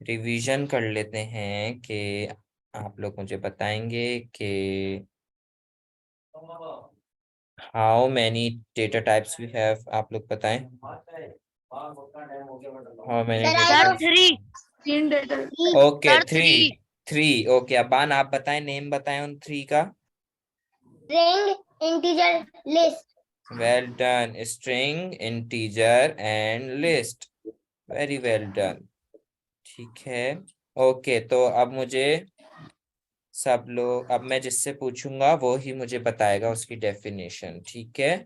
Revision कर लेते हैं कि आप लोग मुझे बताएंगे कि how many data types we have. आप लोग बताएं how many sir data I know types. 3 3 डेटा। Okay sir 3। 3। 3 ओके। अबान आप बताएं, नेम बताएं उन 3 का। String, integer, list. Well done. String, integer and list. Very well done. ठीक है। ओके तो अब मुझे सब लोग, अब मैं जिससे पूछूंगा वो ही मुझे बताएगा उसकी डेफिनेशन। ठीक है।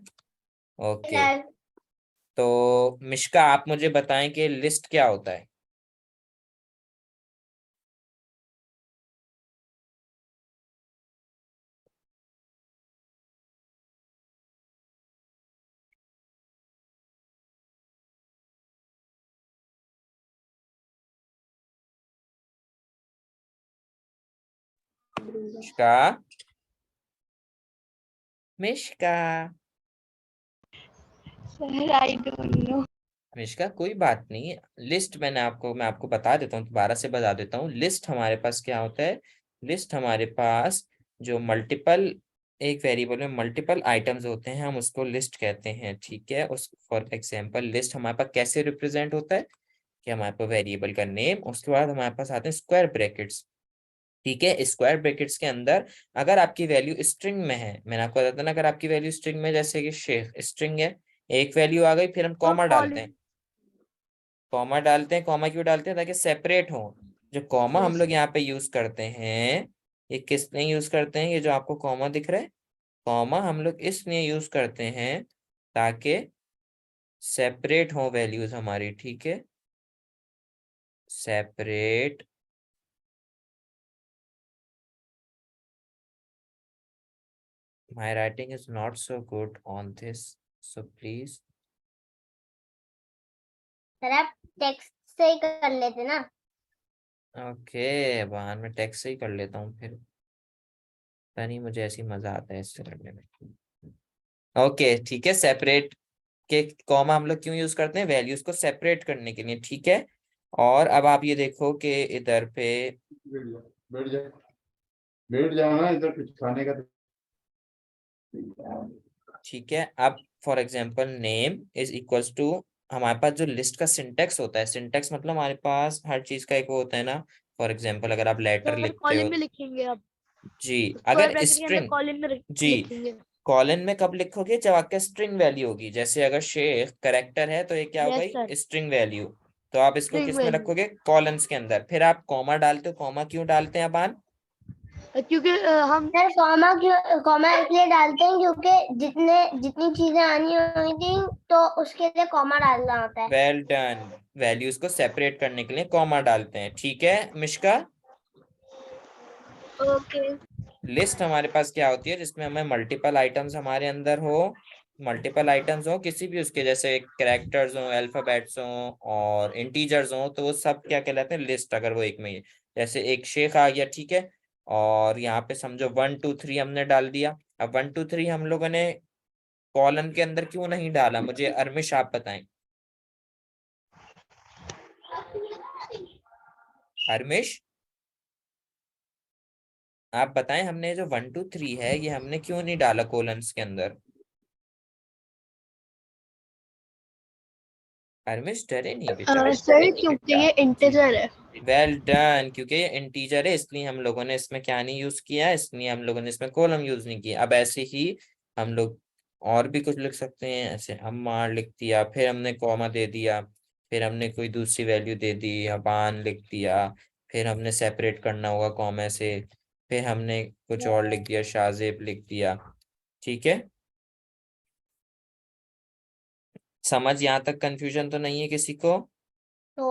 ओके सर तो मिश्का आप मुझे बताएं कि लिस्ट क्या होता है। Mishka, Mishka, sir I don't know. Mishka कोई बात नहीं। लिस्ट मैं आपको बता देता हूँ, दोबारा से बता देता हूँ। लिस्ट हमारे पास क्या होता है। लिस्ट हमारे पास जो मल्टीपल, एक वेरिएबल में मल्टीपल आइटम्स होते हैं हम उसको लिस्ट कहते हैं। ठीक है। उस फॉर एग्जांपल लिस्ट हमारे पास कैसे रिप्रेजेंट होता है कि हमारे पास वेरिएबल का नेम, उसके बाद हमारे पास आते हैं स्क्वायर ब्रैकेट्स। ठीक है। स्क्वायर ब्रैकेट्स के अंदर अगर आपकी वैल्यू स्ट्रिंग में है, मैंने आपको बताया था ना, अगर आपकी वैल्यू स्ट्रिंग में, जैसे कि शेख स्ट्रिंग है, एक वैल्यू आ गई, फिर हम और कॉमा डालते हैं। कॉलिंग। कॉमा डालते हैं, कॉमा क्यों डालते हैं, ताकि सेपरेट हो। जो कॉमा हम यस। लोग यहाँ पे यूज करते हैं, ये किस लिए यूज करते हैं, ये जो आपको कॉमा दिख रहा है, कॉमा हम लोग इसलिए यूज करते हैं ताकि सेपरेट हो वैल्यूज हमारी। ठीक है। Separate. My writing is not so good on this, so please. Sir आप टेक्स्ट से ही कर लेते ना। ओके बाहर में टेक्स्ट से ही कर लेता हूँ फिर। पता नहीं मुझे ऐसी मजा आता है इससे करने में। ओके ठीक है। सेपरेट के कॉमा हम लोग क्यों यूज करते हैं, वैल्यूज को सेपरेट करने के लिए। ठीक है। और अब आप ये देखो कि इधर पे बैठ जा, बैठ जाओ ना, इधर कुछ खाने का। ठीक है। अब for example name is equals to, हमारे पास जो लिस्ट का सिंटेक्स होता है, सिंटेक्स मतलब हमारे पास हर चीज का एक वो होता है ना। फॉर एग्जांपल अगर आप लेटर सर लिखते हो, कॉलिंग में लिखेंगे आप। जी, स्क्वायर अगर ब्रैकेट के अंदर स्ट्रिंग, कॉलिंग में जी, लिखेंगे। कॉलन में कब लिखोगे, जब आपका स्ट्रिंग वैल्यू होगी। जैसे अगर शेख करेक्टर है तो ये क्या होगा, यस सर। String value. तो आप इसको स्ट्रिंग किस में वैल्यू। रखोगे, कॉलम्स के अंदर। फिर आप कॉमा डालते हो, कॉमा क्यों डालते हैं अबान। क्योंकि हम सर कॉमा क्यों, कॉमा इसलिए डालते हैं क्योंकि जितनी चीजें आनी हुई थी तो उसके लिए कॉमा डालना होता है। Well done. वैल्यूज को सेपरेट करने के लिए कॉमा डालते हैं। ठीक है मिश्का। ओके। लिस्ट हमारे पास क्या होती है, जिसमें हमें मल्टीपल आइटम्स हमारे अंदर हो, मल्टीपल आइटम्स हो किसी भी उसके, जैसे कैरेक्टर्स हो, अल्फाबेट्स हो और इंटीजर्स हो, तो वो सब क्या कहलाते हैं, लिस्ट। अगर वो एक में ही है, जैसे एक शेख आ गया। ठीक है। और यहाँ पे समझो 1 2 3 हमने डाल दिया। अब 1 2 3 हम लोगों ने कॉलन के अंदर क्यों नहीं डाला, मुझे अरमिश आप बताएं। अरमिश आप बताएं, हमने जो 1 2 3 है ये हमने क्यों नहीं डाला कोलन्स के अंदर। अरमिश डरे नहीं बेटा। सर क्योंकि ये जी, इंटीजर है। Well done. क्योंकि ये इंटीजर है इसलिए हम लोगों ने इसमें क्या नहीं यूज किया, इसलिए हम लोगों ने इसमें कॉलम यूज नहीं किया। अब ऐसे ही हम लोग और भी कुछ लिख सकते हैं, ऐसे अम्मार लिख दिया, फिर हमने कॉमा दे दिया, फिर हमने कोई दूसरी वैल्यू दे दी, अबान लिख दिया, फिर हमने सेपरेट करना होगा कॉमा से, फिर हमने कुछ और लिख दिया, शाहजेब लिख दिया। ठीक है। समझ यहाँ तक कंफ्यूजन तो नहीं है किसी को। तो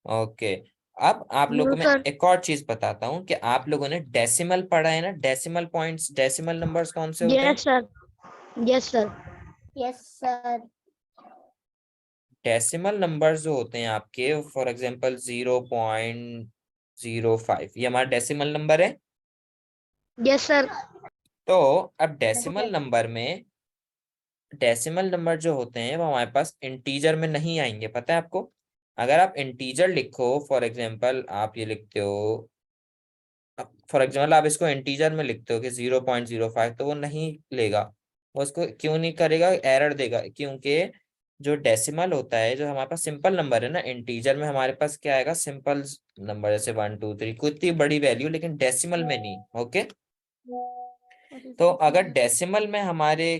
ओके। अब आप लोगों नो को मैं सर। एक और चीज बताता हूँ कि आप लोगों ने डेसिमल पढ़ा है ना, डेसिमल पॉइंट्स, डेसिमल नंबर्स कौन से होते हैं। Yes sir. Yes sir. Yes sir. Decimal numbers जो होते हैं आपके, फॉर एग्जांपल 0.05, ये हमारा डेसिमल नंबर है। Yes sir. तो अब डेसिमल नंबर में, डेसिमल नंबर जो होते हैं वो हमारे पास इंटीजर में नहीं आएंगे, पता है आपको। अगर आप इंटीजर लिखो, फॉर एग्जाम्पल आप ये लिखते हो, फॉर एग्जाम्पल आप इसको इंटीजर में लिखते हो कि 0.05, तो वो नहीं लेगा। वो उसको क्यों नहीं करेगा, एरर देगा, क्योंकि जो डेसिमल होता है, जो हमारे पास सिंपल नंबर है ना, इंटीजर में हमारे पास क्या आएगा, सिंपल नंबर, जैसे 1 2 3, कोई इतनी बड़ी वैल्यू, लेकिन डेसिमल में नहीं। ओके, तो अगर डेसिमल में हमारे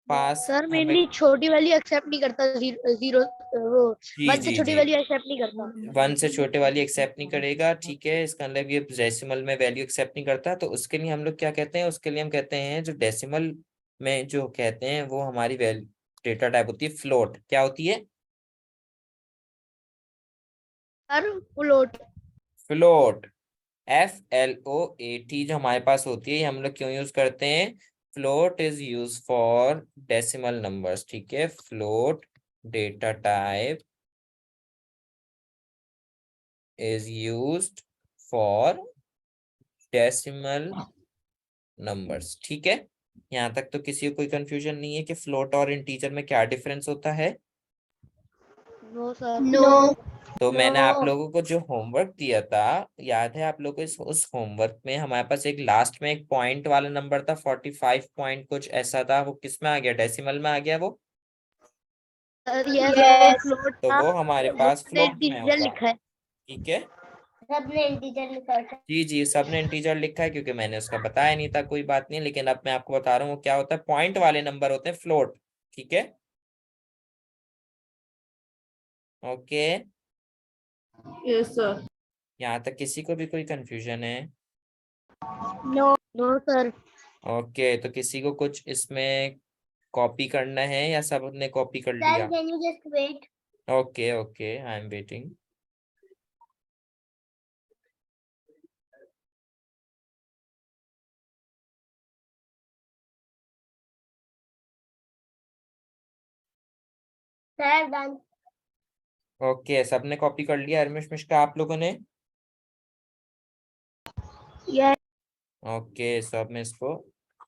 पास सर हमें, मेनली छोटी वैल्यू एक्सेप्ट नहीं करता, जीरो वो जी 1 से जी छोटी जी, वैल्यू एक्सेप्ट नहीं करता। 1 से छोटे वाली एक्सेप्ट नहीं करेगा, ठीक है, इसका मतलब ये डेसिमल में वैल्यू एक्सेप्ट नहीं करता, तो उसके लिए हम लोग क्या कहते हैं, उसके लिए हम कहते हैं, जो डेसिमल में जो कहते हैं, वो हमारी वैल्यू डेटा टाइप होती है फ्लोट। क्या होती है? Sir float. फ्लोट, FLOAT जो हमारे पास होती है, ये हम लोग क्यों यूज करते हैं? Float is use for decimal numbers, ठीक है, float data type is used for decimal numbers, ठीक है। यहाँ तक तो किसी को कोई कंफ्यूजन नहीं है कि फ्लोट और इंटीजर में क्या डिफरेंस होता है? No sir. नो। तो मैंने आप लोगों को जो होमवर्क दिया था, याद है आप लोगों को? उस होमवर्क में हमारे पास एक लास्ट में एक पॉइंट वाला नंबर था, 45 पॉइंट कुछ ऐसा था, वो किस में आ गया, डेसिमल में आ गया वो। सर यस, वो यस। फ्लोट तो था, वो हमारे वो पास मैंने फ्लोट में इंटीजर होगा, लिखा है। ठीक है। सबने इंटीजर लिखा था। जी जी, सबने इंटीजर लिखा है, क्योंकि मैंने उसका बताया नहीं था, कोई बात नहीं, लेकिन अब मैं आपको बता रहा हूँ वो क्या होता है, पॉइंट वाले नंबर होते हैं फ्लोट, ठीक है। Okay, yes sir. यहाँ तक किसी को भी कोई कंफ्यूजन है? No no sir. ओके, तो किसी को कुछ इसमें कॉपी करना है या सब ने कॉपी कर सर लिया? Can you just wait. Okay okay, I am waiting. Sir done. Okay, सबने कॉपी कर लिया, हरमेश मिश्रा आप लोगों ने? यस ओके, सब मैं इसको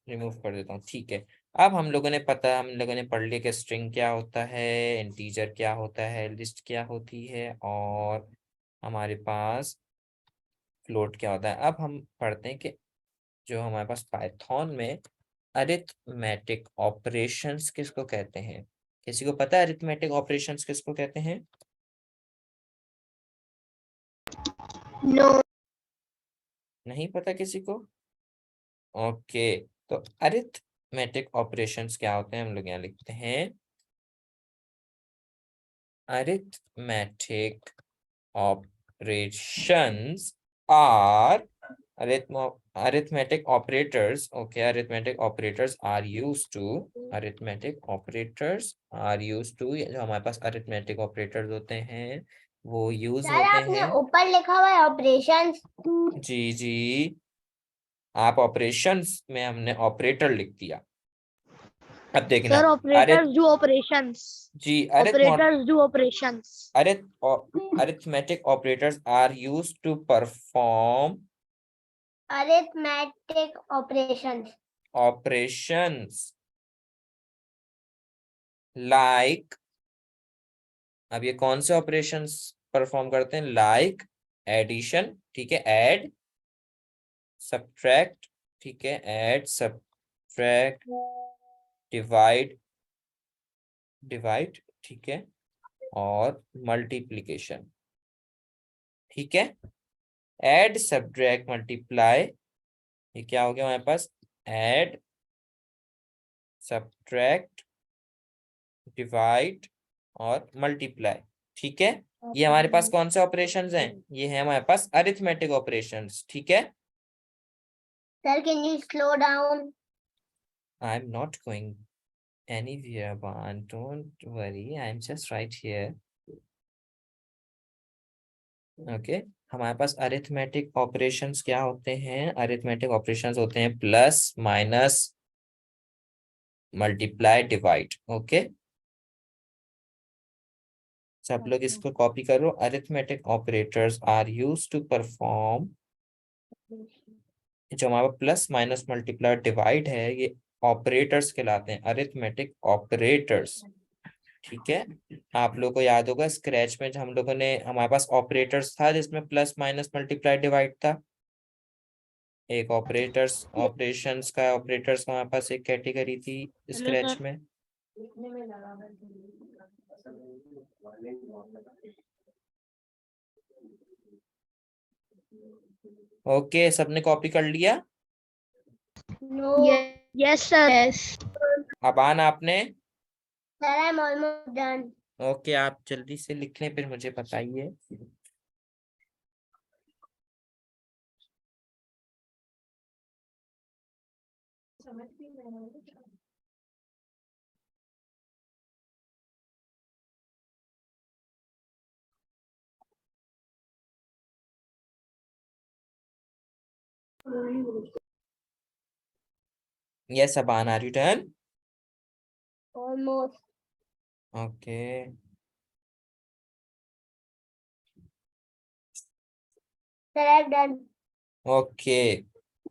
रिमूव कर देता हूँ, ठीक है। अब हम लोगों ने पढ़ लिया कि स्ट्रिंग क्या होता है, इंटीजर क्या होता है, लिस्ट क्या होती है, और हमारे पास फ्लोट क्या होता है। अब हम पढ़ते हैं कि जो हमारे पास पाइथन में अरिथमेटिक ऑपरेशंस किसको कहते हैं? किसी को पता है अरिथमेटिक ऑपरेशंस किसको कहते हैं? नो नहीं पता किसी को? ओके, तो अरिथमेटिक ऑपरेशंस क्या होते हैं, हम लोग यहाँ लिखते हैं, arithmetic operations are arithmetic operators. Okay, arithmetic operators are used to, arithmetic operators are used to, ये जो हमारे पास arithmetic operators होते हैं वो यूज सर होते आपने हैं। ऊपर लिखा हुआ है ऑपरेशंस। जी जी, आप ऑपरेशंस में हमने ऑपरेटर लिख दिया। अब देखना, sir, arith operators do operations. जी operators do operations. arithmetic operators are used to perform arithmetic operations. operations like, अब ये कौन से ऑपरेशंस परफॉर्म करते हैं? लाइक एडिशन, ठीक है, ऐड, सब्ट्रैक्ट, ठीक है, ऐड, सब्ट्रैक्ट, डिवाइड, डिवाइड, ठीक है, और मल्टीप्लिकेशन, ठीक है। ऐड, सब्ट्रैक्ट, मल्टीप्लाई, ये क्या हो गया हमारे पास? ऐड, सब्ट्रैक्ट, डिवाइड और मल्टीप्लाई, ठीक है। ये हमारे पास कौन से ऑपरेशंस हैं? ये है हमारे पास अरिथमेटिक ऑपरेशंस, ठीक है। Sir can you slow down. I am not going anywhere, Ban, don't worry, I'm just right here. Okay, हमारे पास अरिथमेटिक ऑपरेशंस क्या होते हैं? अरिथमेटिक ऑपरेशंस होते हैं plus, minus, multiply, divide. Okay, सब लोग इसको कॉपी करो। Arithmetic operators are used to perform, जो हमारा प्लस, माइनस, मल्टीप्लाई, डिवाइड है, ये ऑपरेटर्स कहलाते हैं, अरिथमेटिक ऑपरेटर्स, ठीक है, आप लोगों को याद होगा स्क्रैच में हम लोगों ने, हमारे पास ऑपरेटर्स था जिसमें प्लस माइनस मल्टीप्लाई डिवाइड था। एक ऑपरेशंस का हमारे पास एक कैटेगरी थी हेलो स्क्रैच सर। में। ओके, सबने कॉपी कर लिया? No yes sir, yes. Aban आपने? Sir, I am almost done. Okay, आप जल्दी से लिख लें फिर मुझे बताइए। Yes Aban, are you done? Almost. Okay, sir, I am done. Okay,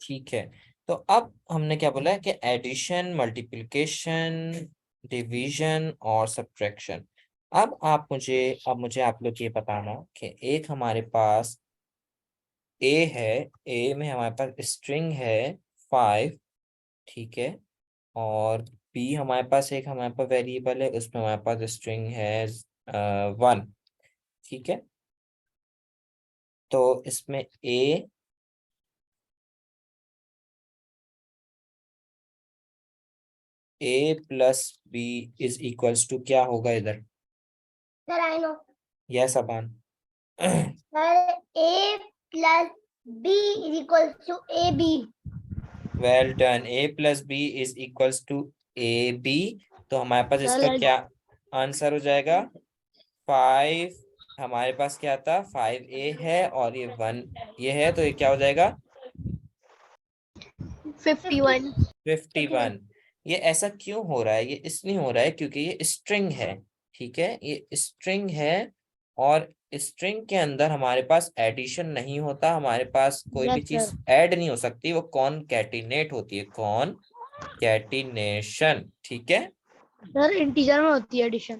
ठीक है। तो अब हमने क्या बोला है कि एडिशन, मल्टीप्लिकेशन, डिवीजन और सब्ट्रैक्शन। अब मुझे आप लोग ये बताना कि एक हमारे पास ए है, ए में हमारे पास स्ट्रिंग है 5, ठीक है, और बी हमारे पास वेरिएबल है, उसमें हमारे पास स्ट्रिंग है 1, ठीक है। तो इसमें A plus B is equals to क्या होगा इधर? Sir, I know. Yes Aban. Sir, A plus B is equal to A B. Well done, A plus B is equals to A B. तो हमारे पास इसका सर, क्या आंसर हो जाएगा? 5। हमारे पास क्या था? 5a है और ये 1 ये है, तो ये क्या हो जाएगा? 51। 51। ये ऐसा क्यों हो रहा है? ये इसलिए हो रहा है क्योंकि ये स्ट्रिंग है, ठीक है, ये स्ट्रिंग है। और स्ट्रिंग के अंदर हमारे पास एडिशन नहीं होता, हमारे पास कोई भी यस चीज सर। ऐड नहीं हो सकती, वो कॉनकैटिनेट होती है, कॉनकैटिनेशन, ठीक है। सर, इंटीजर में होती है एडिशन।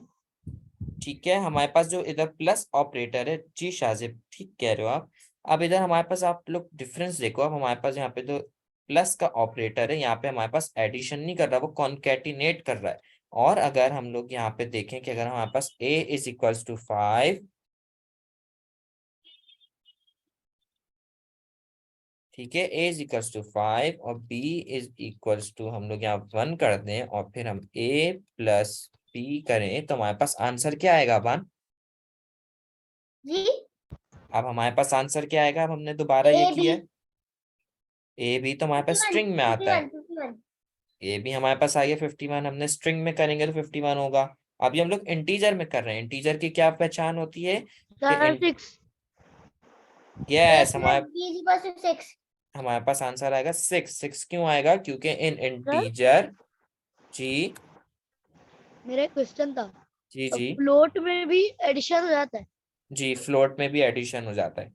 ठीक है, हमारे पास जो इधर प्लस ऑपरेटर है, जी शाजिब ठीक कह रहे हो आप। अब इधर हमारे पास आप लोग डिफरेंस देखो, अब हमारे पास यहाँ पे तो प्लस का ऑपरेटर है, यहाँ पे हमारे पास एडिशन नहीं कर रहा, वो कॉनकैटिनेट कर रहा है। और अगर हम लोग यहाँ पे देखें कि अगर हमारे पास a इज इक्वल्स टू 5, ठीक है, a इज इक्वल्स टू 5 और b इज इक्वल्स टू हम लोग यहाँ 1 कर दें और फिर हम a प्लस b करें, तो हमारे पास आंसर क्या आएगा बान? जी। अब हमारे पास आंसर क्या आएगा? अब हमने दोबारा ये ए बी। किया है, ए भी तो हमारे पास 51, स्ट्रिंग में आता है, 51, 51। ए भी हमारे पास आ गया 51, हमने स्ट्रिंग में करेंगे तो 51 होगा। अभी हम लोग इंटीजर में कर रहे हैं, इंटीजर की क्या पहचान होती है कि sir, 6। A yes, plus B is equal to 6। हमारे पास आंसर आएगा 6। क्यों आएगा? क्योंकि इन सर, इंटीजर, जी मेरा क्वेश्चन था, जी जी फ्लोट में भी एडिशन हो जाता है? जी, फ्लोट में भी एडिशन हो जाता है।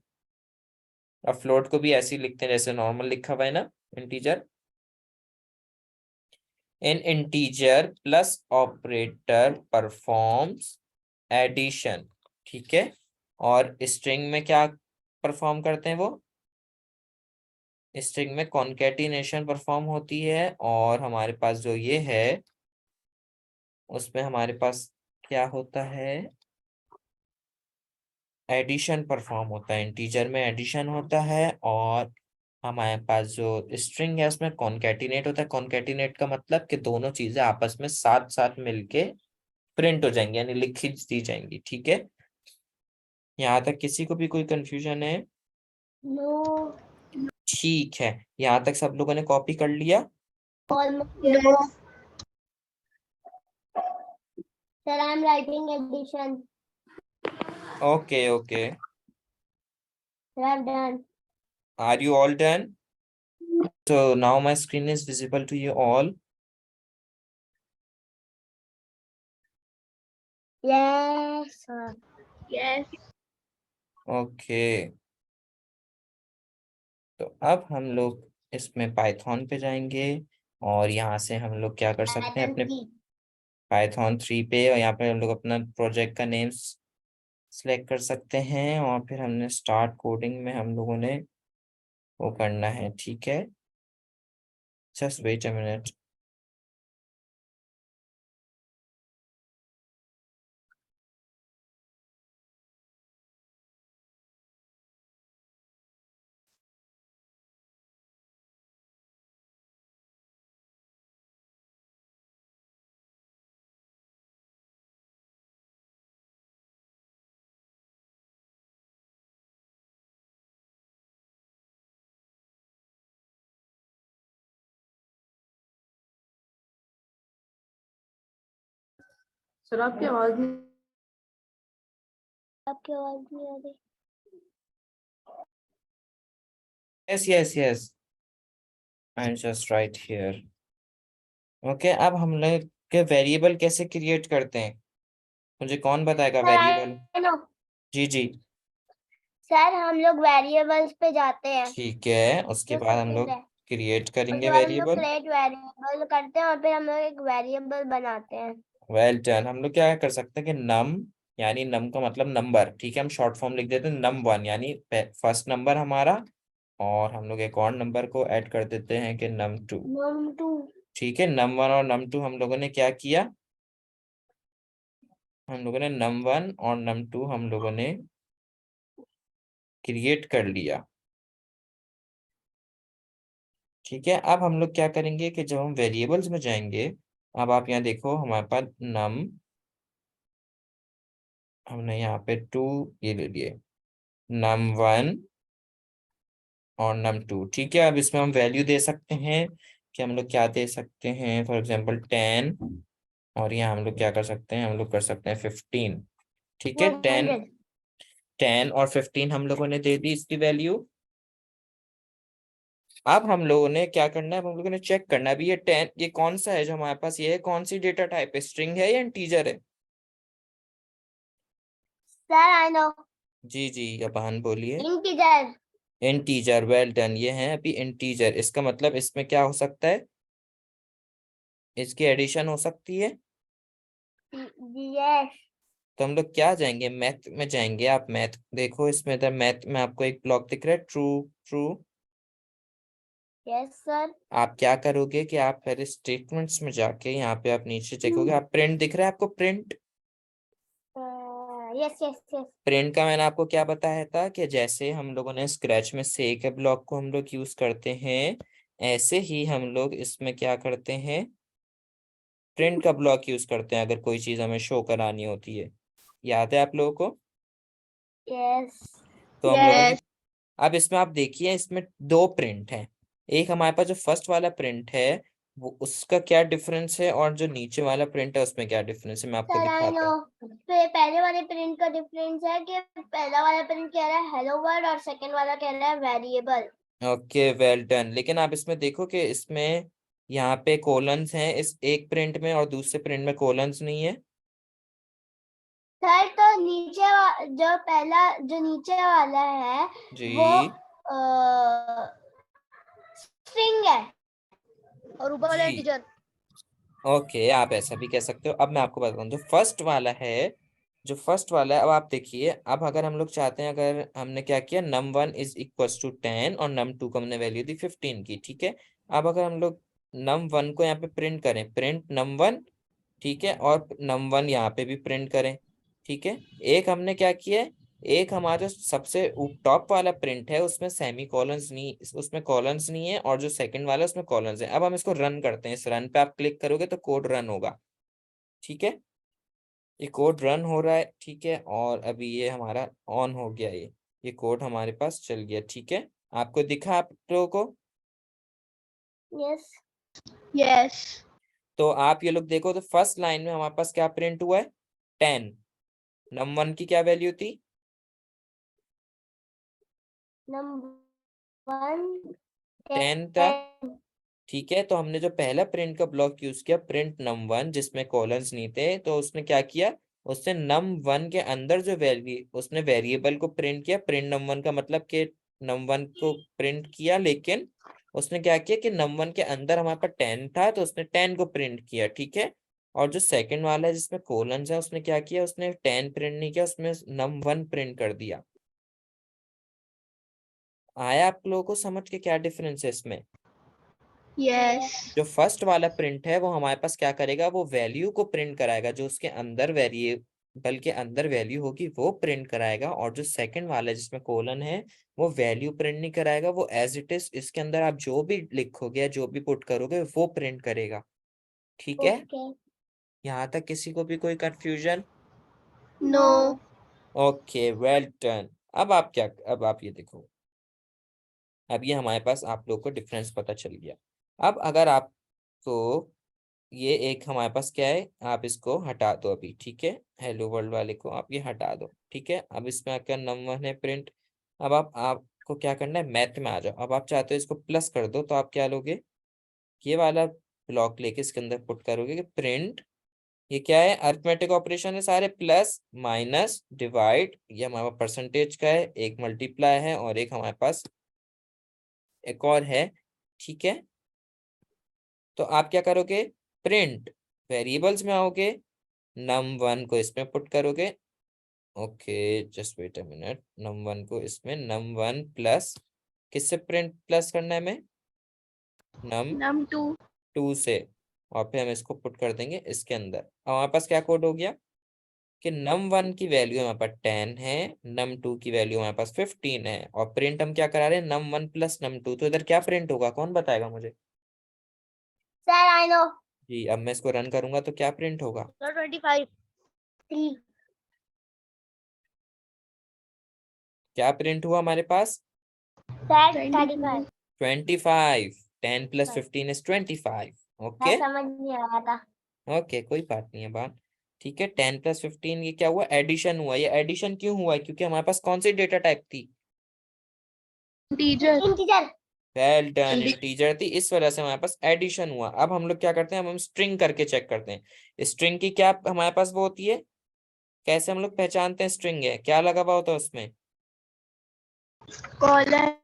अब फ्लोट को भी ऐसे ही लिखते हैं जैसे नॉर्मल लिखा हुआ है ना, integer. In integer plus operator performs addition, ठीक है। और स्ट्रिंग में क्या परफॉर्म करते हैं वो? स्ट्रिंग में कॉन्केटिनेशन परफॉर्म होती है, और हमारे पास जो ये है उसमें हमारे पास क्या होता है? एडिशन परफॉर्म होता है, इंटीजर में एडिशन होता है। और हमारे पास जो स्ट्रिंग है उसमें कॉन्केटिनेट होता है। कॉन्केटिनेट का मतलब कि दोनों चीजें आपस में साथ साथ मिलके प्रिंट हो जाएंगी, यानी लिखी दी जाएंगी, ठीक है। यहाँ तक किसी को भी कोई कंफ्यूजन है? नो। ठीक है, यहाँ तक सब लोगों ने कॉपी कर लिया? Almost. Sir, I am writing addition. Okay okay, sir, I am done. Are you all done? So now my screen is visible to you all. Yes sir. Yes. Okay. तो अब हम लोग इसमें पाइथन पे जाएंगे और यहाँ से हम लोग क्या कर सकते हैं पैटर्न अपने सी। पाइथन 3 पे, और यहाँ पे हम लोग अपना प्रोजेक्ट का नेम सिलेक्ट कर सकते हैं, और फिर हमने स्टार्ट कोडिंग में हम लोगों ने वो करना है। ठीक है, just wait a minute. Sir आपकी आवाज नहीं। आपकी आवाज नहीं आ रही। Yes yes yes, I am just right here. Okay, अब हम लोग के वेरिएबल कैसे क्रिएट करते हैं, मुझे कौन बताएगा सर वेरिएबल? I know. जी जी, सर हम लोग वेरिएबल्स पे जाते हैं। ठीक है, उसके जो बाद हम सेकंड लोग है, क्रिएट करेंगे उसके बाद हम लोग वेरिएबल। क्रिएट वेरिएबल करते हैं और फिर हम लोग एक वेरिएबल बनाते हैं। Well done. हम लोग क्या कर सकते हैं कि नम, यानी नम का मतलब नंबर, ठीक है, हम शॉर्ट फॉर्म लिख देते हैं num1, यानी फर्स्ट नंबर हमारा, और हम लोग एक और नंबर को ऐड कर देते हैं कि num2। num2। ठीक है, num1 और num2 हम लोगों ने क्या किया, हम लोगों ने num1 और num2 हम लोगों ने क्रिएट कर लिया। ठीक है, अब हम लोग क्या करेंगे कि जब हम वेरिएबल्स में जाएंगे, अब आप यहाँ देखो हमारे पास नम, हमने यहाँ पे 2 ये ले लिए, num1 और num2। ठीक है, अब इसमें हम वैल्यू दे सकते हैं कि हम लोग क्या दे सकते हैं, फॉर एग्जांपल 10, और यहाँ हम लोग क्या कर सकते हैं, हम लोग कर सकते हैं 15। ठीक है, 10 100। 10 और 15 हम लोगों ने दे दी इसकी वैल्यू। अब हम लोगों ने क्या करना है, अब हम लोगों ने चेक करना है अभी ये 10 ये कौन सा है जो हमारे पास, ये है कौन सी डेटा टाइप है, स्ट्रिंग है या इंटीजर है? Sir I know. जी जी, अबान बोलिए। इंटीजर। इंटीजर, वेल डन, ये है अभी इंटीजर। इसका मतलब इसमें क्या हो सकता है, इसकी एडिशन हो सकती है। यस। तो हम लोग क्या जाएंगे, मैथ में जाएंगे। आप मैथ देखो, इसमें इधर मैथ में आपको एक ब्लॉक दिख रहा है, ट्रू ट्रू। Yes sir. आप क्या करोगे कि आप पहले स्टेटमेंट्स में जाके यहाँ पे आप नीचे चेकोगे, आप प्रिंट दिख रहा है आपको, print. Yes yes yes. Print का मैंने आपको क्या बताया था कि जैसे हम लोगों ने स्क्रैच में से के ब्लॉक को हम लोग यूज करते हैं, ऐसे ही हम लोग इसमें क्या करते हैं, प्रिंट का ब्लॉक यूज करते हैं अगर कोई चीज हमें शो करानी होती है। याद है आप लोगों को? यस। तो हम लोगों ने, यस। अब इसमें आप देखिए, इसमें दो प्रिंट हैं। एक हमारे पास जो फर्स्ट वाला प्रिंट है वो उसका क्या डिफरेंस है, और जो नीचे वाला प्रिंट है उसमें क्या डिफरेंस है, मैं आपको सर आई दिखाता नो। हूँ। पहले वाले प्रिंट का डिफरेंस है कि पहला वाला प्रिंट कह रहा है हेलो वर्ल्ड और सेकंड वाला कह रहा है वेरिएबल। Okay, well done. लेकिन आप इसमें देखो कि इसमें यहाँ पे कोलन्स हैं इस एक प्रिंट में, और दूसरे प्रिंट में कोलन्स नहीं है। सर तो जो पहला जो नीचे वाला है वो जी स्ट्रिंग है। और ऊपर वाला जी, इंटीजर। ओके, आप ऐसा भी कह सकते हो। अब मैं आपको बताता हूँ, जो फर्स्ट वाला है, जो फर्स्ट वाला है, अब आप देखिए, अब अगर हम लोग चाहते हैं, अगर हमने क्या किया, num1 इज इक्वल टू 10 और num2 को हमने वैल्यू दी 15 की। ठीक है, अब अगर हम लोग num1 को यहाँ पे प्रिंट करें, प्रिंट num1, ठीक है, और num1 यहाँ पे भी प्रिंट करें। ठीक है, एक हमने क्या किया है, एक हमारा जो सबसे टॉप वाला प्रिंट है उसमें सेमी कॉलन्स नहीं, उसमें कॉलन्स नहीं है, और जो सेकंड वाला है उसमें कॉलन्स है। अब हम इसको रन करते हैं, इस रन पे आप क्लिक करोगे तो कोड रन होगा। ठीक है, ये कोड रन हो रहा है। ठीक है, और अभी ये हमारा ऑन हो गया, ये कोड हमारे पास चल गया। ठीक है, आपको दिखा आप लोगों को? यस। यस। तो आप ये लोग देखो, तो फर्स्ट लाइन में हमारे पास क्या प्रिंट हुआ है, 10। num1 की क्या वैल्यू थी, नंबर 10 था। ठीक है, तो हमने जो पहला प्रिंट का ब्लॉक यूज किया, प्रिंट num1, जिसमें कॉलन्स नहीं थे, तो उसने क्या किया, उसने num1 के अंदर जो वैल्यू, उसने वेरिएबल को प्रिंट किया। प्रिंट num1 का मतलब कि num1 को प्रिंट किया, लेकिन उसने क्या किया कि num1 के अंदर हमारे पास 10 था, तो उसने 10 को प्रिंट किया। ठीक है, और जो सेकंड वाला है जिसमें कोलन है उसने क्या किया, उसने 10 प्रिंट नहीं किया, उसमें num1 प्रिंट कर दिया। आया आप लोगों को समझ के क्या डिफरेंस है इसमें? यस। जो फर्स्ट वाला प्रिंट है वो हमारे पास क्या करेगा, वो वैल्यू को प्रिंट कराएगा, जो उसके अंदर वेरिएबल के अंदर वैल्यू होगी वो प्रिंट कराएगा। और जो सेकंड वाला है जिसमें कोलन है वो वैल्यू प्रिंट नहीं कराएगा, वो एज इट इज इसके अंदर आप जो भी लिखोगे या जो भी पुट करोगे वो प्रिंट करेगा। ठीक है, ओके। यहाँ तक किसी को भी कोई confusion? No. Okay, well done. अब आप ये देखो, अब ये हमारे पास आप लोग को डिफरेंस पता चल गया। अब अगर आपको ये एक हमारे पास क्या है, आप इसको हटा दो अभी, ठीक है, हेलो वर्ल्ड वाले को आप ये हटा दो, ठीक है। अब इसमें आपका नंबर है प्रिंट। अब आपको क्या करना है, मैथ में आ जाओ। अब आप चाहते हो इसको प्लस कर दो, तो आप क्या लोगे, ये वाला ब्लॉक लेके इसके अंदर पुट करोगे कि प्रिंट, ये क्या है, अरिथमेटिक ऑपरेशन है सारे, प्लस माइनस डिवाइड, ये हमारा परसेंटेज का है, एक मल्टीप्लाई है और एक हमारे पास एक और है, ठीक है। तो आप क्या करोगे, प्रिंट वेरिएबल्स में आओगे, num1 को इसमें पुट करोगे। Okay, just wait a minute, num1 को इसमें num1 प्लस, किससे प्रिंट प्लस करना है हमें, num2 num2 से, और फिर हम इसको पुट कर देंगे इसके अंदर। अब हमारे पास क्या कोड हो गया कि num1 की वैल्यू हमारे पास 10 है, num2 की वैल्यू हमारे पास 15 है, और प्रिंट हम क्या करा रहे हैं, num1 प्लस num2। तो इधर क्या प्रिंट होगा, कौन बताएगा मुझे? Sir I know. जी, अब मैं इसको रन करूंगा तो क्या प्रिंट होगा, 25। 3। क्या प्रिंट हुआ हमारे पास, sir 35। 25। 10 plus 15 is 25। Okay, sir समझ नहीं आ रहा था। ओके, कोई बात नहीं है बात, ठीक है। 10 प्लस 15 ये क्या हुआ, एडिशन हुआ। ये एडिशन क्यों हुआ है, क्योंकि हमारे पास कौन सी डेटा टाइप थी, integer. Integer. Well done, integer थी, इस वजह से हमारे पास एडिशन हुआ। अब हम लोग क्या करते हैं, हम स्ट्रिंग करके चेक करते हैं। स्ट्रिंग की क्या हमारे पास वो होती है, कैसे हम लोग पहचानते हैं स्ट्रिंग है, क्या लगा हुआ होता है उसमें, कॉलर।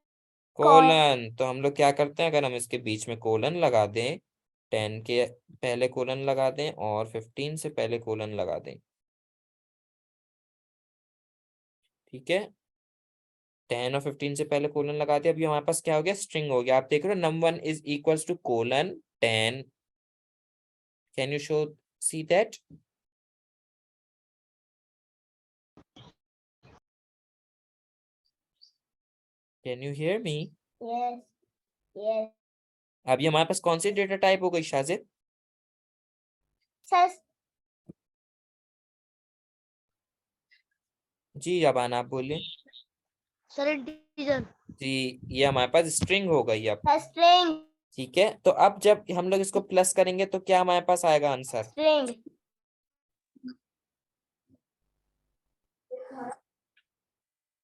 कोलन। तो हम लोग क्या करते हैं, अगर हम इसके बीच में कोलन लगा दें, 10 के पहले कोलन लगा दें और 15 से पहले कोलन लगा दें, ठीक है, 10 और 15 से पहले कोलन लगा दिया। अभी हमारे पास क्या हो गया, स्ट्रिंग हो गया। आप देख रहे हो num1 is equals to colon 10। Can you show, see that, can you hear me? Yes yes. अभी हमारे पास कौन सी डेटा टाइप हो गई शाजिद? सर जी अबान, आप बोलिए। Sir integer. जी, ये हमारे पास स्ट्रिंग हो गई अब, स्ट्रिंग। ठीक है। तो अब जब हम लोग इसको प्लस करेंगे तो क्या हमारे पास आएगा आंसर, स्ट्रिंग।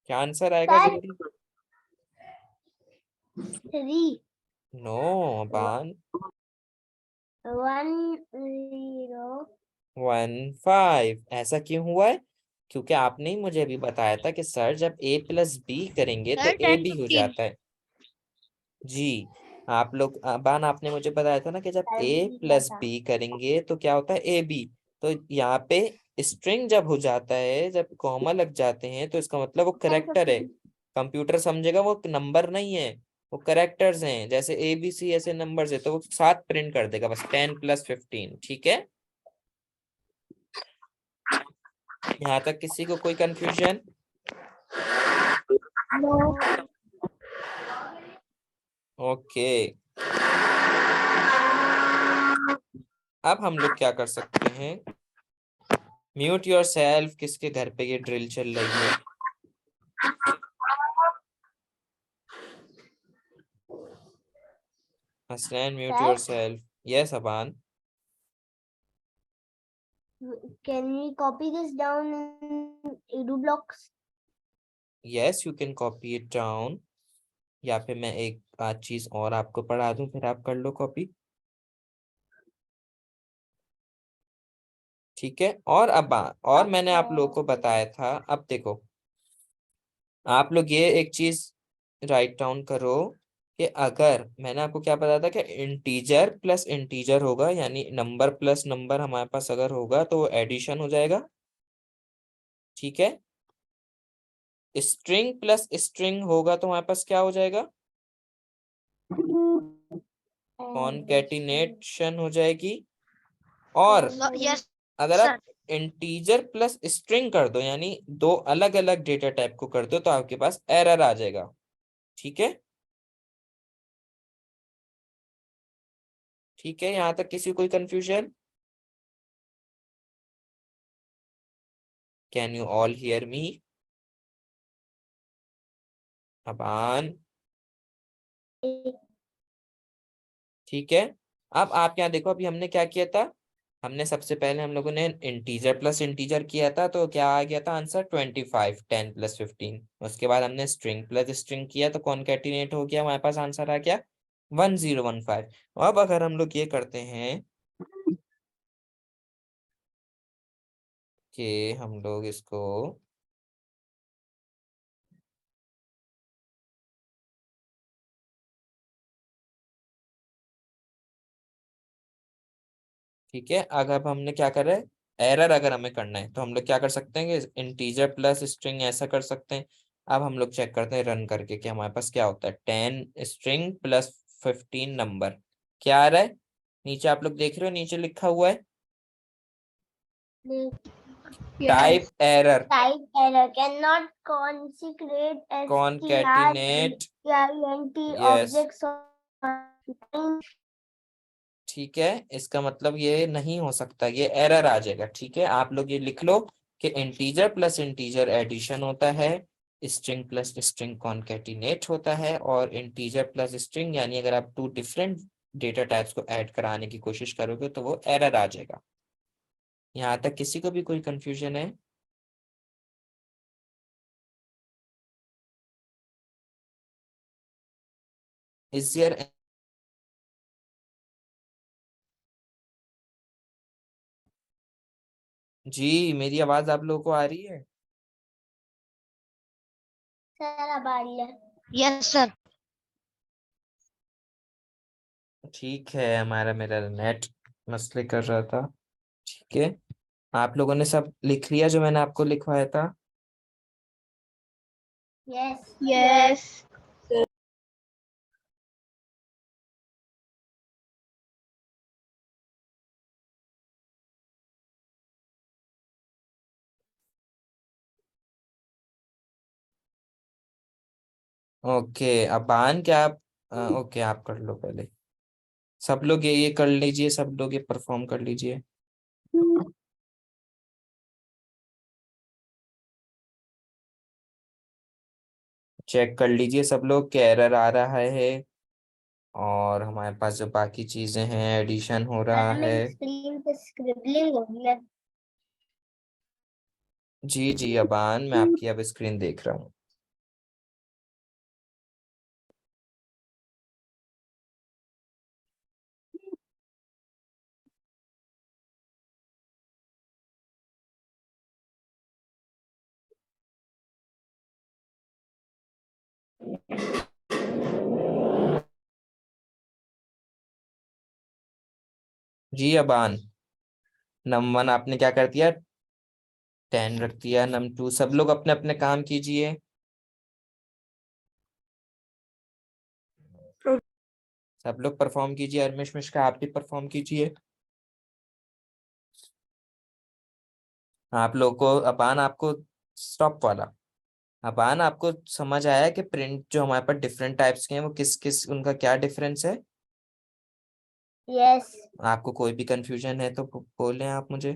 क्या आंसर आएगा सर जल्दी? 3 नो अबान, 1 0। 15। ऐसा क्यों हुआ है, क्योंकि आपने ही मुझे अभी बताया था कि सर जब a प्लस बी करेंगे तो सर a 10 भी हो 15। जाता है। जी, आप लोग अबान, आपने मुझे बताया था ना कि जब सर a दिया प्लस था। बी करेंगे तो क्या होता है, ए बी। तो यहाँ पे स्ट्रिंग जब हो जाता है, जब कॉमा लग जाते हैं, तो इसका मतलब वो करेक्टर है। कंप्यूटर समझेगा वो नंबर नहीं है, वो करेक्टर्स हैं, जैसे ए बी सी ऐसे नंबर्स है, तो वो साथ प्रिंट कर देगा बस, 10 प्लस 15, ठीक है। यहाँ तक किसी को कोई कंफ्यूजन? ओके, अब हम लोग क्या कर सकते हैं, म्यूट योर सेल्फ। किसके घर पे ये ड्रिल चल रही है? Hasnain, mute your self. Yes Aban. Can we copy this down in Edu blocks? Yes, you can copy it down, या फिर मैं एक आध चीज और आपको पढ़ा दूं, फिर आप कर लो कॉपी, ठीक है। और अब और मैंने आप लोगों को बताया था, अब देखो, आप लोग ये एक चीज राइट डाउन करो कि अगर मैंने आपको क्या बताया था कि इंटीजर प्लस इंटीजर होगा, यानी नंबर प्लस नंबर हमारे पास अगर होगा तो वो एडिशन हो जाएगा, ठीक है। स्ट्रिंग प्लस स्ट्रिंग होगा तो हमारे पास क्या हो जाएगा, कॉनकैटिनेशन हो जाएगी। और यस अगर सर। आप इंटीजर प्लस स्ट्रिंग कर दो, यानी दो अलग अलग डेटा टाइप को कर दो, तो आपके पास एरर आ जाएगा, ठीक है। ठीक है, यहाँ तक किसी कोई confusion? Can you all hear me? Aban, ठीक है। अब आप यहाँ देखो, अभी हमने क्या किया था, हमने सबसे पहले हम लोगों ने इंटीजर प्लस इंटीजर किया था, तो क्या आ गया था आंसर 25, 10 प्लस 15। उसके बाद हमने स्ट्रिंग प्लस स्ट्रिंग किया तो कॉनकैटिनेट हो गया, हमारे पास आंसर आ गया 1015। अब अगर हम लोग ये करते हैं कि हम लोग इसको ठीक है, अगर अब हमने क्या करा है, एरर अगर हमें करना है तो हम लोग क्या कर सकते हैं कि इंटीजर प्लस स्ट्रिंग ऐसा कर सकते हैं। अब हम लोग चेक करते हैं रन करके कि हमारे पास क्या होता है, 10 स्ट्रिंग प्लस 15 नंबर, क्या आ रहा है नीचे, आप लोग देख रहे हो नीचे लिखा हुआ है type error, Type error cannot consecrate concatenate, strcpy yes, objects or ठीक है। इसका मतलब ये नहीं हो सकता, ये एरर आ जाएगा, ठीक है। आप लोग ये लिख लो कि इंटीजर प्लस इंटीजर एडिशन होता है, स्ट्रिंग प्लस स्ट्रिंग कॉनकैटिनेट होता है, और इंटीजर प्लस स्ट्रिंग, यानी अगर आप टू डिफरेंट डेटा टाइप्स को ऐड कराने की कोशिश करोगे तो वो एरर आ जाएगा। यहाँ तक किसी को भी कोई कंफ्यूजन है? Is there? जी, मेरी आवाज आप लोगों को आ रही है? Sir, अब आ रही है। Yes sir. ठीक है, हमारा मेरा नेट मसले कर रहा था, ठीक है। आप लोगों ने सब लिख लिया जो मैंने आपको लिखवाया था? Yes. यस। ओके, अबान क्या आप ओके आप कर लो पहले, सब लोग ये कर लीजिए, सब लोग ये परफॉर्म कर लीजिए। चेक कर लीजिए सब लोग, क्या एरर आ रहा है, और हमारे पास जो बाकी चीजें हैं एडिशन हो रहा सर है। मेरी स्क्रीन पे स्क्रिबलिंग हो गई है। जी जी अबान, मैं आपकी अब स्क्रीन देख रहा हूँ। जी अबान, नम 1 आपने क्या कर दिया, 10 रख दिया, नम 2 सब लोग अपने अपने काम कीजिए, सब लोग परफॉर्म कीजिए। अरमिश मिश्रा आप भी परफॉर्म कीजिए। आप लोगों को अबान, आपको स्टॉप वाला, अबान आपको समझ आया कि प्रिंट जो हमारे पास डिफरेंट टाइप्स के हैं वो किस किस उनका क्या डिफरेंस है? यस आपको कोई भी कंफ्यूजन है तो बोलें आप मुझे।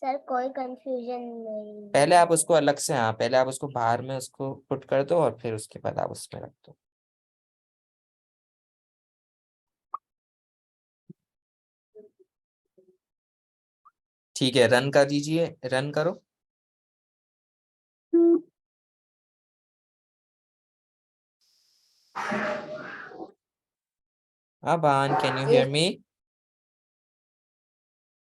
सर, कोई कंफ्यूजन नहीं पहले आप है। उसको अलग से, हाँ पहले आप उसको बाहर में उसको पुट कर दो और फिर उसके बाद आप उसमें रख दो। ठीक है, रन कर दीजिए, रन करो। Aban, can you hear me?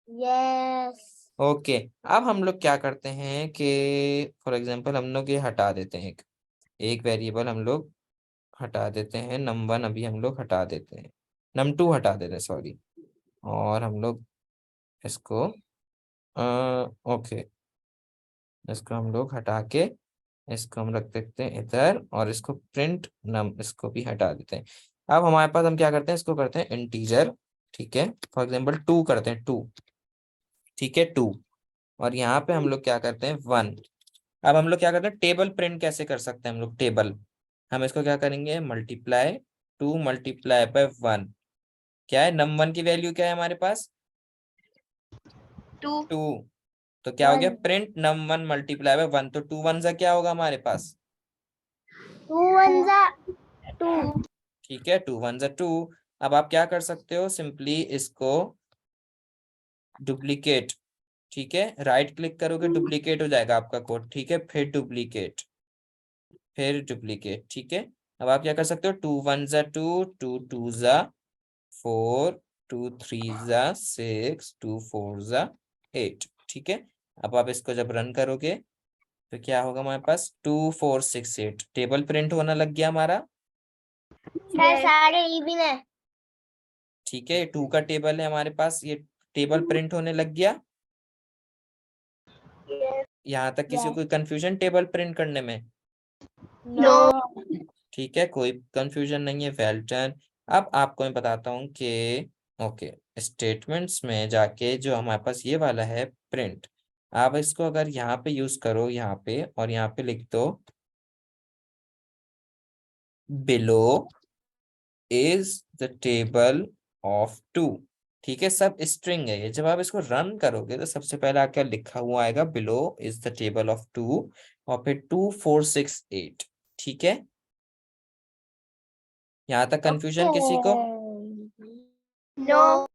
Yes okay, अब हम लोग क्या करते हैं कि फॉर एग्जांपल हम लोग ये हटा देते हैं, एक वेरिएबल हम लोग हटा देते हैं, num1 अभी हम लोग हटा देते हैं, num2 हटा देते हैं, सॉरी। और हम लोग इसको ओके, इसको हम लोग हटा के इसको हम रख देते हैं इधर, और इसको प्रिंट नम इसको भी हटा देते हैं। अब हमारे पास हम क्या करते हैं, इसको करते हैं इंटीजर, ठीक है। फॉर एग्जांपल 2 करते हैं, 2, ठीक है, 2। और यहाँ पे हम लोग क्या करते हैं, 1। अब हम लोग क्या करते हैं, टेबल प्रिंट कैसे कर सकते हैं हम लोग, टेबल। हम इसको क्या करेंगे, मल्टीप्लाई 2 मल्टीप्लाई बाय 1, क्या है, num1 की वैल्यू क्या है हमारे पास, 2 2। तो क्या हो गया, 1 प्रिंट num1 मल्टीप्लाई बाय 1, तो 2 1 सा क्या होगा हमारे पास, 2 1 जा 2 ठीक है, 2 1 2। अब आप क्या कर सकते हो, सिंपली इसको डुप्लीकेट, ठीक है, राइट क्लिक करोगे डुप्लीकेट हो जाएगा आपका कोड, ठीक है, फिर डुप्लीकेट, फिर डुप्लीकेट, ठीक है। अब आप क्या कर सकते हो, 2 1 2, 2 2 4, 2 3 6, 2 4 8, ठीक है। अब आप इसको जब रन करोगे तो क्या होगा हमारे पास, 2 4 6 8 टेबल प्रिंट होना लग गया हमारा, सर सारे इवन है। ठीक है। 2 का टेबल है हमारे पास, ये टेबल प्रिंट होने लग गया। यहाँ तक किसी को कोई कंफ्यूजन टेबल प्रिंट करने में, नो ठीक है, कोई कंफ्यूजन नहीं है, वेल डन। अब आपको मैं बताता हूँ कि ओके, स्टेटमेंट्स में जाके जो हमारे पास ये वाला है प्रिंट, आप इसको अगर यहाँ पे यूज करो, यहाँ पे, और यहाँ पे लिख दो below is the table of 2, ठीक है, सब स्ट्रिंग है ये। जब आप इसको रन करोगे तो सबसे पहले आपका लिखा हुआ आएगा below is the table of 2, और फिर 2 4 6 8, ठीक है। यहाँ तक कंफ्यूजन किसी को, नो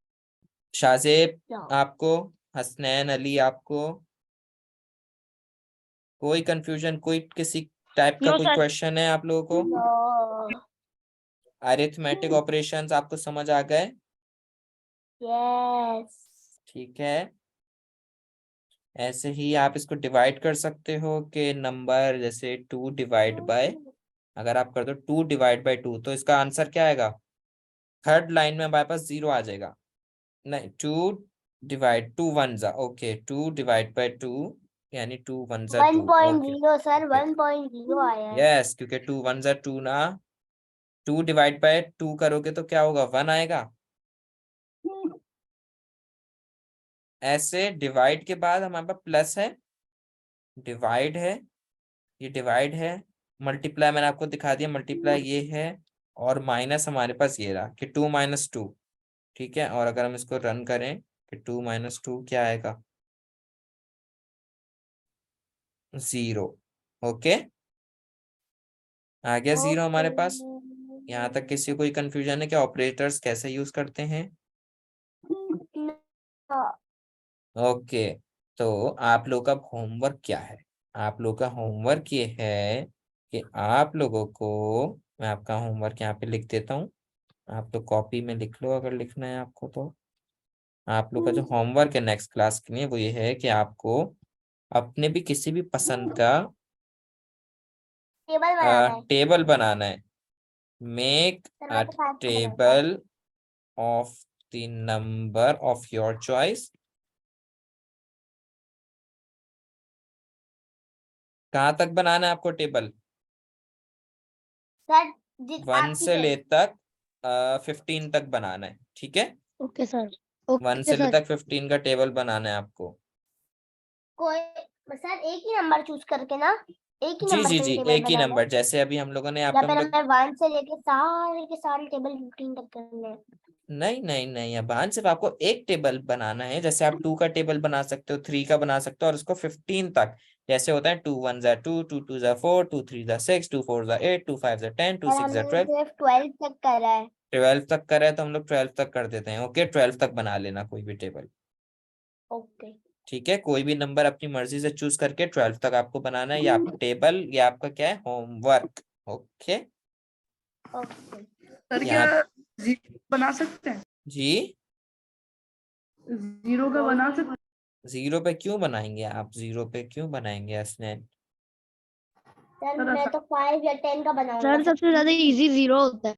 शाहजेब नो आपको, हसनैन अली आपको, कोई कंफ्यूजन, कोई किसी टाइप का नो कोई सर। क्वेश्चन है आप लोगों को, अरिथमेटिक ऑपरेशंस आपको समझ आ गए, यस ठीक है। ऐसे ही आप इसको डिवाइड कर सकते हो कि नंबर जैसे 2 डिवाइड बाय, अगर आप कर दो 2 डिवाइड बाय 2 तो इसका आंसर क्या आएगा, थर्ड लाइन में हमारे पास 0 आ जाएगा, नहीं, 2 डिवाइड 2 1 जा, ओके, 2 डिवाइड बाय 2 यानी 2 1 जा 2, ओके, 1.0 सर 1.0 आया है। यस, क्योंकि 2 1 जा 2 ना, 2 डिवाइड बाय 2 करोगे तो क्या होगा, 1 आएगा। ऐसे डिवाइड के बाद हमारे पास प्लस है, डिवाइड है, ये डिवाइड है, मल्टीप्लाई मैंने आपको दिखा दिया, मल्टीप्लाई ये है, और माइनस हमारे पास ये रहा कि 2 2, ठीक है। और अगर हम इसको रन करें कि 2 2 क्या आएगा, 0, ओके, आ गया 0 हमारे पास। यहाँ तक किसी को कोई कंफ्यूजन है कि ऑपरेटर्स कैसे यूज करते हैं, ओके। तो आप लोग का होमवर्क क्या है, आप लोग का होमवर्क ये है कि आप लोगों को, मैं आपका होमवर्क यहाँ पे लिख देता हूँ, आप लोग कॉपी में लिख लो अगर लिखना है आपको तो। आप लोग का जो होमवर्क है नेक्स्ट क्लास के लिए वो ये है कि आपको अपने भी किसी भी पसंद का टेबल बनाना है टेबल बनाना है, मेक सर, अ मैं तो 5 का बनाता। Table of the number of your choice. कहाँ तक बनाना है आपको टेबल, सर जित 1 आपकी से ले चॉइस। तक 15 तक बनाना है, ठीक है, ओके सर। 1 ओके से ले सर। तक 15 का टेबल बनाना है आपको। कोई सर एक ही नंबर चूज करके ना, एक ही जी नंबर जी पे जी, टेबल एक ही बनाना है, नंबर, जैसे अभी हम लोगों ने यहाँ या पे हम फिर लोग, हमें 1 से लेके सारे के सारे टेबल 15 तक करने हैं? नहीं नहीं नहीं, अबान सिर्फ आपको एक टेबल बनाना है, जैसे आप 2 का टेबल बना सकते हो, 3 का बना सकते हो, और उसको 15 तक, जैसे होता है 2 1 2, 2 2 4, 2 3 6, 2 4 8, 2 5 10, 2 और 6 हमने 12, सिर्फ 12 तक करा है। 12 तक करा है तो हम लोग 12 तक कर देते हैं, ओके, 12 तक बना लेना कोई भी टेबल, ओके ठीक है। कोई भी नंबर अपनी मर्जी से चूज करके 12 तक आपको बनाना है, या आप टेबल, या आपका क्या है, होमवर्क, ओके। ओके सर क्या यहाँ, जीरो बना सकते हैं? जी, जीरो का बना सकते हैं? 0 पे क्यों बनाएंगे आप, 0 पे क्यों बनाएंगे हसनैन, सर सर मैं ऐसा- तो 5 या 10 का बनाऊंगा। सर सबसे ज्यादा इजी 0 होता है।